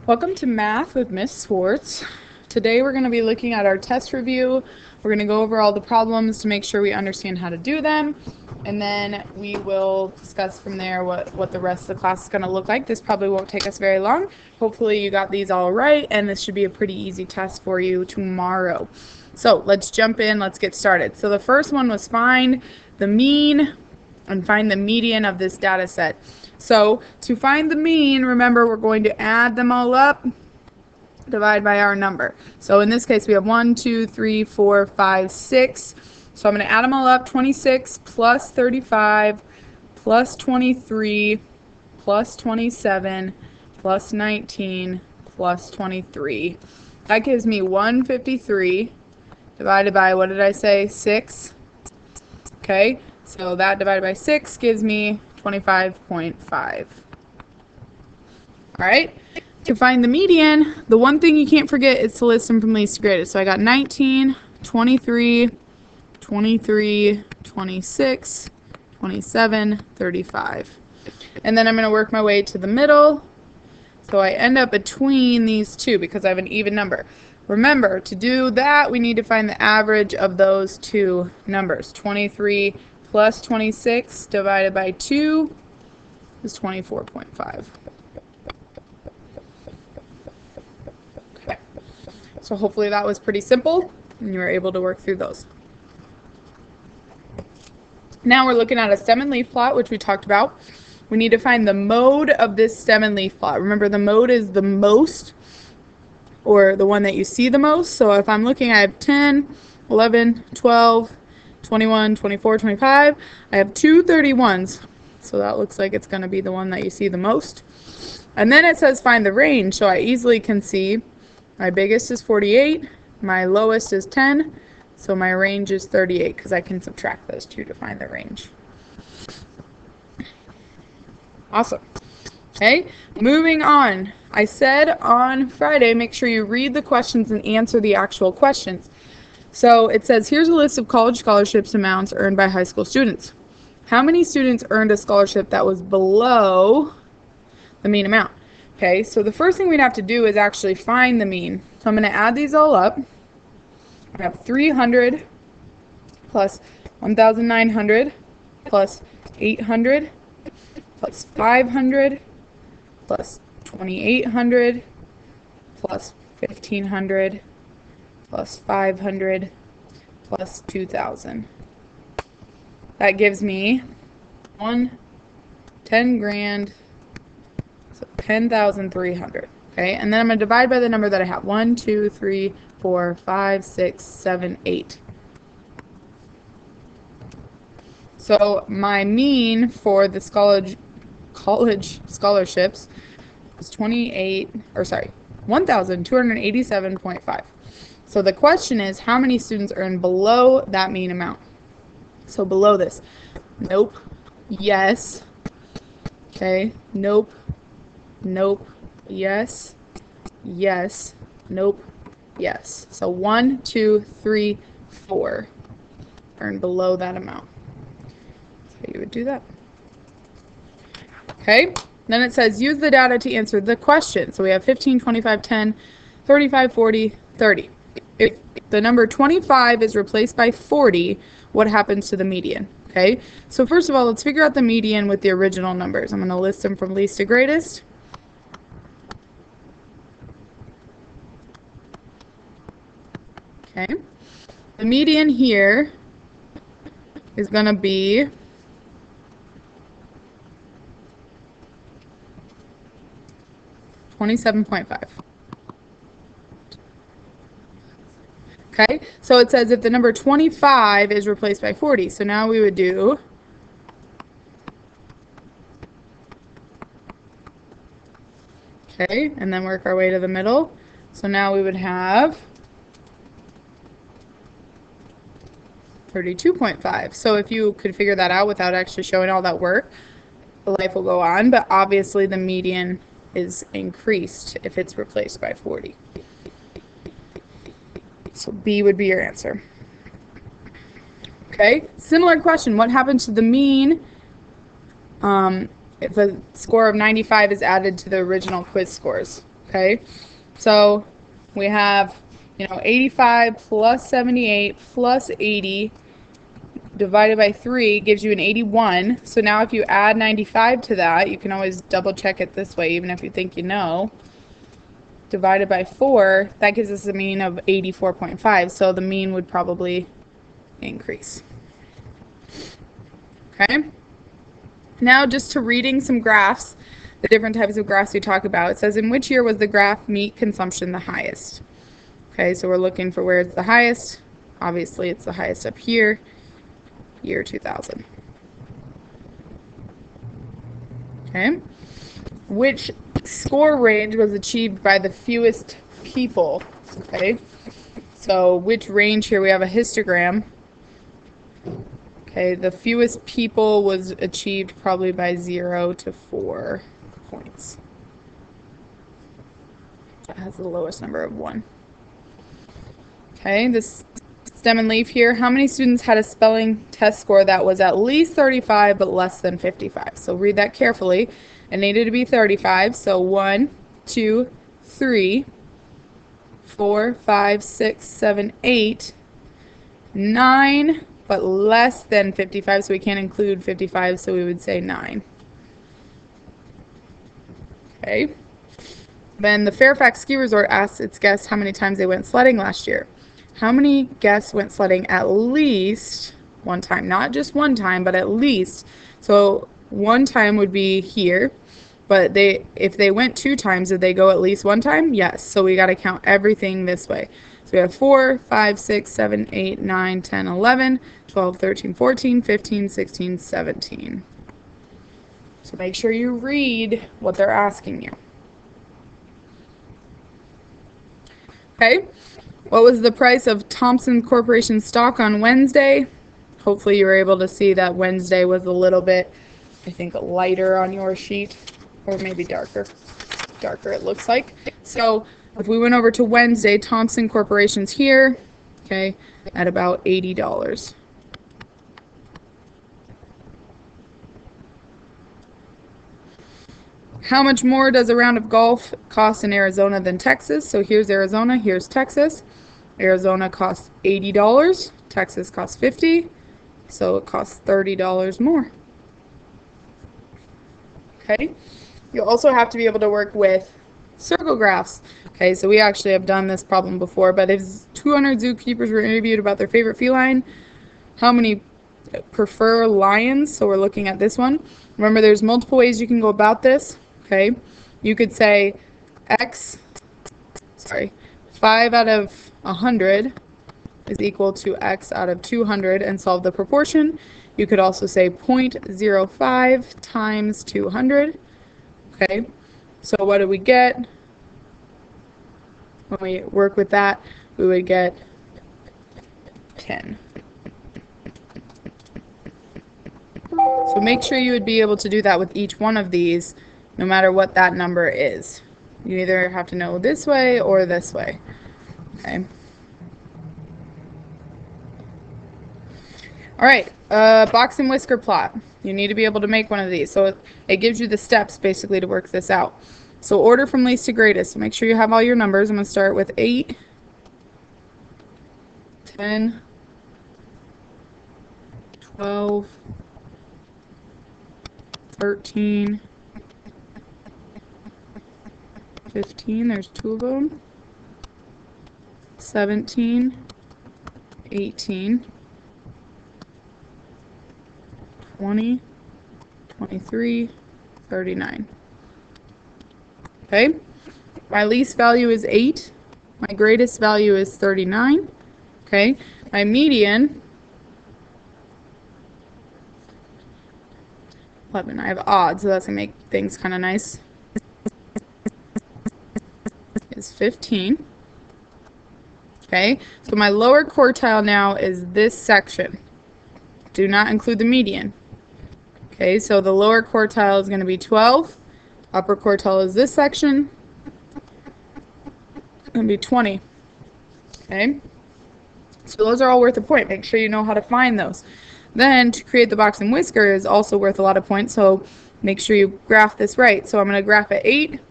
Welcome to Math with Miss Swartz. Today we're going to be looking at our test review. We're going to go over all the problems to make sure we understand how to do them, and then we will discuss from there what the rest of the class is going to look like. This probably won't take us very long. Hopefully you got these all right, and this should be a pretty easy test for you tomorrow. So let's jump in, let's get started. So the first one was find the mean and find the median of this data set. So to find the mean, remember we're going to add them all up, divide by our number. So in this case we have 1, 2, 3, 4, 5, 6. So I'm going to add them all up, 26 plus 35 plus 23 plus 27 plus 19 plus 23. That gives me 153 divided by, what did I say, 6? Okay, so that divided by 6 gives me 25.5. All right, to find the median, the one thing you can't forget is to list them from least to greatest. So I got 19, 23, 23, 26, 27, 35. And then I'm going to work my way to the middle. So I end up between these two because I have an even number. Remember, to do that, we need to find the average of those two numbers. 23 plus 26 divided by 2 is 24.5. Okay, so hopefully that was pretty simple and you were able to work through those. Now we're looking at a stem and leaf plot, which we talked about. We need to find the mode of this stem and leaf plot. Remember, the mode is the most, or the one that you see the most. So if I'm looking, I have 10, 11, 12, 21, 24, 25. I have two 31s. So that looks like it's going to be the one that you see the most. And then it says find the range. So I easily can see my biggest is 48. My lowest is 10. So my range is 38 because I can subtract those two to find the range. Awesome. Okay, moving on. I said on Friday, make sure you read the questions and answer the actual questions. So it says, here's a list of college scholarships amounts earned by high school students. How many students earned a scholarship that was below the mean amount? Okay, so the first thing we'd have to do is actually find the mean. So I'm going to add these all up. I have 300 plus 1,900 plus 800 plus 500 plus 2,800 plus 1,500 plus 500 plus 2,000. That gives me 10 grand, so 10,300. Okay, and then I'm going to divide by the number that I have. 1, 2, 3, 4, 5, 6, 7, 8. So my mean for the college scholarships is 1,287.5. So the question is, how many students earn below that mean amount? So below this. Nope. Yes. Okay. Nope. Nope. Yes. Yes. Nope. Yes. So 1, 2, 3, 4 earn below that amount. So you would do that. Okay. Then it says use the data to answer the question. So we have 15, 25, 10, 35, 40, 30. If the number 25 is replaced by 40, what happens to the median? Okay, so first of all, let's figure out the median with the original numbers. I'm going to list them from least to greatest. Okay, the median here is going to be 27.5. Okay, so it says if the number 25 is replaced by 40, so now we would do okay, and then work our way to the middle. So now we would have 32.5. So if you could figure that out without actually showing all that work, life will go on, but obviously the median is increased if it's replaced by 40. So B would be your answer. Okay, similar question. What happens to the mean if a score of 95 is added to the original quiz scores? Okay, so we have, 85 plus 78 plus 80 divided by 3 gives you an 81. So now if you add 95 to that, you can always double check it this way, even if you think you know. Divided by 4, that gives us a mean of 84.5. So the mean would probably increase. Okay. Now just to reading some graphs, the different types of graphs we talk about. It says, in which year was the graph meat consumption the highest? Okay, so we're looking for where it's the highest. Obviously, it's the highest up here, year 2000. Okay. Which score range was achieved by the fewest people? Okay. So which range here? We have a histogram. Okay, the fewest people was achieved probably by 0 to 4 points. That has the lowest number of 1. Okay, this stem and leaf here. How many students had a spelling test score that was at least 35 but less than 55? So read that carefully. It needed to be 35. So 1, 2, 3, 4, 5, 6, 7, 8, 9, but less than 55. So we can't include 55, so we would say 9. Okay. Then the Fairfax Ski Resort asked its guests how many times they went sledding last year. How many guests went sledding at least one time? Not just one time, but at least. So one time would be here, but if they went 2 times, did they go at least 1 time? Yes. So we got to count everything this way. So we have 4, 5, 6, 7, 8, 9, 10, 11, 12, 13, 14, 15, 16, 17. So make sure you read what they're asking you. Okay. What was the price of Thomson Corporation stock on Wednesday? Hopefully you were able to see that Wednesday was a little bit, I think, lighter on your sheet, or maybe darker. Darker it looks like. So if we went over to Wednesday, Thomson Corporation's here, okay, at about $80. How much more does a round of golf cost in Arizona than Texas? So here's Arizona, here's Texas. Arizona costs $80, Texas costs $50, so it costs $30 more. Okay, you also have to be able to work with circle graphs. Okay, so we actually have done this problem before, but if 200 zookeepers were interviewed about their favorite feline, how many prefer lions? So we're looking at this one. Remember, there's multiple ways you can go about this. Okay, you could say 5 out of 100 is equal to x out of 200 and solve the proportion. You could also say 0.05 times 200. Okay, so what do we get? When we work with that, we would get 10. So make sure you would be able to do that with each one of these, no matter what that number is. You either have to know this way or this way. Okay. All right, box and whisker plot. You need to be able to make one of these. So it gives you the steps basically to work this out. So order from least to greatest. So make sure you have all your numbers. I'm going to start with 8, 10, 12, 13, 15, there's 2 of them, 17, 18, 20, 23, 39. Okay, my least value is 8, my greatest value is 39. Okay, my median, 11. I have odds, so that's going to make things kind of nice. Is 15. Okay, so my lower quartile now is this section. Do not include the median. Okay, so the lower quartile is going to be 12. Upper quartile is this section. It's going to be 20. Okay, so those are all worth a point. Make sure you know how to find those. Then to create the box and whisker is also worth a lot of points, so make sure you graph this right. So I'm going to graph at 8.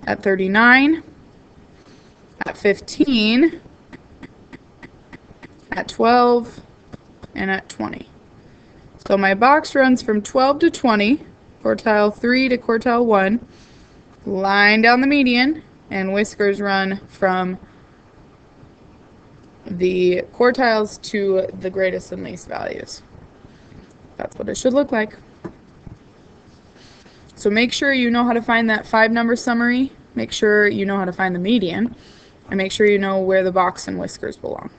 at 39, at 15, at 12, and at 20. So my box runs from 12 to 20, quartile 3 to quartile 1, line down the median, and whiskers run from the quartiles to the greatest and least values. That's what it should look like. So make sure you know how to find that 5-number summary, make sure you know how to find the median, and make sure you know where the box and whiskers belong.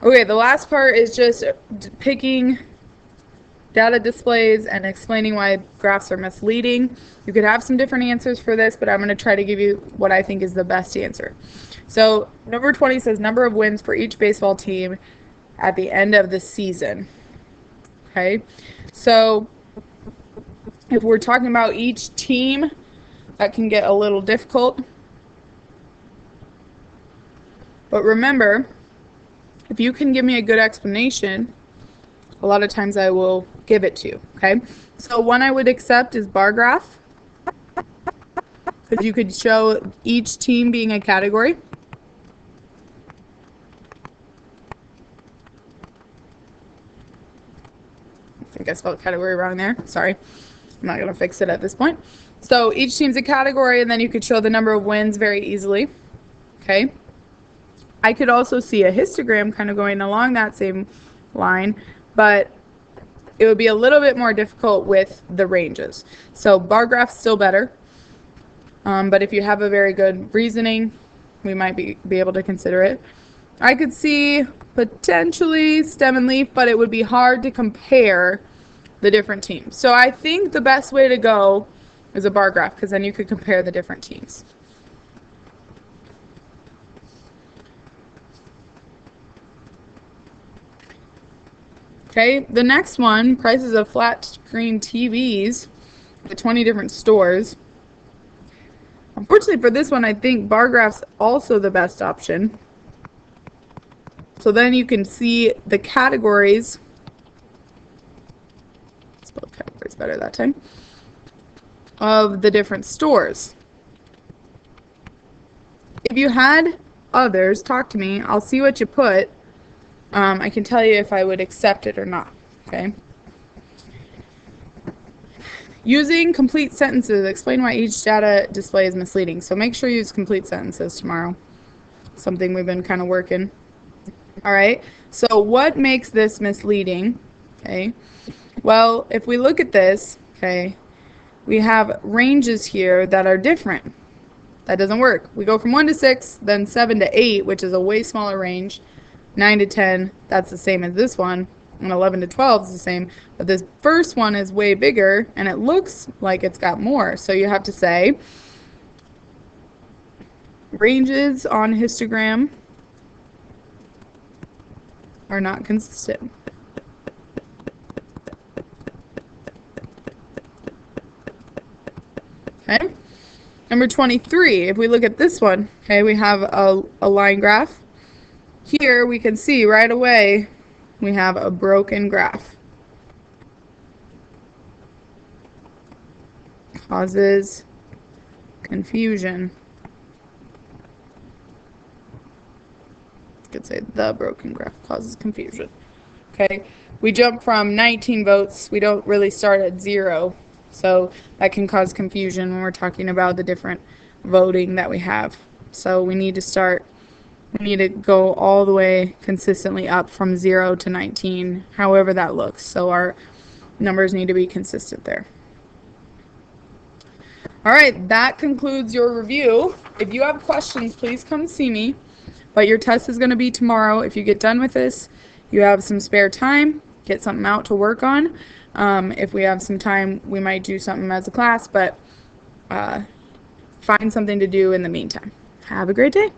Okay, the last part is just picking data displays and explaining why graphs are misleading. You could have some different answers for this, but I'm going to try to give you what I think is the best answer. So number 20 says number of wins for each baseball team at the end of the season. Okay, so if we're talking about each team, that can get a little difficult. But remember, if you can give me a good explanation, a lot of times I will give it to you, okay? So one I would accept is bar graph, because you could show each team being a category. I think I spelled category wrong there. Sorry. I'm not going to fix it at this point. So each team's a category, and then you could show the number of wins very easily, okay? I could also see a histogram kind of going along that same line, but it would be a little bit more difficult with the ranges. So bar graph's still better, but if you have a very good reasoning, we might be able to consider it. I could see potentially stem and leaf, but it would be hard to compare the different teams. So I think the best way to go is a bar graph, because then you could compare the different teams. Okay, the next one, prices of flat screen TVs at 20 different stores. Unfortunately for this one, I think bar graph's also the best option. So then you can see the categories. Spelled categories better that time. Of the different stores. If you had others, talk to me. I'll see what you put. I can tell you if I would accept it or not, okay? Using complete sentences, explain why each data display is misleading. So make sure you use complete sentences tomorrow. Something we've been kind of working. All right, so what makes this misleading? Okay, well, if we look at this, okay, we have ranges here that are different. That doesn't work. We go from 1 to 6, then 7 to 8, which is a way smaller range. 9 to 10, that's the same as this one, and 11 to 12 is the same, but this first one is way bigger, and it looks like it's got more. So you have to say, ranges on histogram are not consistent. Okay, number 23, if we look at this one, okay, we have a line graph. Here we can see right away we have a broken graph. Causes confusion. Could say the broken graph causes confusion. Okay, we jump from 19 votes. We don't really start at 0, so that can cause confusion when we're talking about the different voting that we have. So we need to go all the way consistently up from 0 to 19, however that looks. So our numbers need to be consistent there. All right, that concludes your review. If you have questions, please come see me. But your test is going to be tomorrow. If you get done with this, you have some spare time, get something out to work on. If we have some time, we might do something as a class, but find something to do in the meantime. Have a great day.